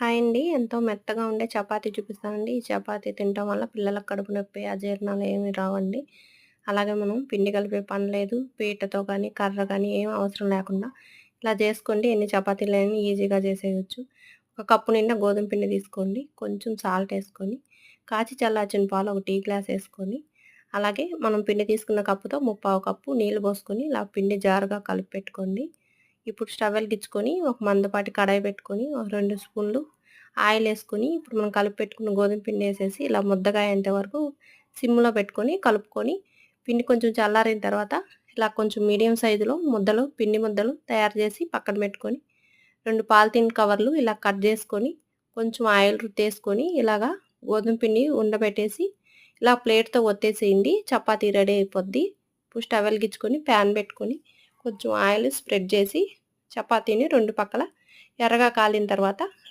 Hi అండి. ఎంతో మెత్తగా ఉండే చపాతీ చూపిస్తానండి. ఈ చపాతీ తినటం వల్ల పిల్లలకు కడుపు నొప్పి, అజీర్ణాలు ఏమి రావండి. అలాగే మనం పిండి కలిపే పని లేదు. పీటతో కానీ, కర్ర కానీ ఏం అవసరం లేకుండా ఇలా చేసుకోండి. ఎన్ని చపాతీలైనా ఈజీగా చేసేయొచ్చు. ఒక కప్పు నిండా గోధుమ పిండి తీసుకోండి. కొంచెం సాల్ట్ ఏసుకొని, కాచి చల్లార్చిన పాలు ఒక టీ గ్లాస్ ఏసుకొని, అలాగే మనం పిండి తీసుకున్న కప్పుతో ముప్పావు కప్పు నీళ్లు పోసుకొని ఇలా పిండి జారుగా కలిపి పెట్టుకోండి. ఇప్పుడు స్టవ్ వెలిగించుకొని ఒక మందపాటి కడాయి పెట్టుకొని ఒక 2 స్పూన్లు ఆయిలేసుకొని ఇప్పుడు మనం కలిపి పెట్టుకున్న గోధుమ పిండేసేసి ఇలా ముద్దగా అయ్యేంత వరకు సిమ్‌లో పెట్టుకొని కలుపుకొని పిండి కొంచెం చల్లారిన తర్వాత ఇలా కొంచెం మీడియం సైజులో ముద్దలు పిండి ముద్దలు తయారు చేసి పక్కన పెట్టుకొని 2 పాలిథీన్ కవర్లు ఇలా కట్ చేసుకొని కొంచెం ఆయిల్ రుద్దేసుకొని ఇలాగా గోధుమ పిండి ఉండబెట్టేసి ఇలా ప్లేట్‌తో ఒత్తేసేయండి. చపాతీ రెడీ అయిపోద్ది. ఇప్పుడు స్టవ్ వెలిగించుకొని ప్యాన్ పెట్టుకొని కొంచెం ఆయిల్ స్ప్రెడ్ చేసి చపాతీని 2 పక్కల ఎర్రగా కాలిన తర్వాత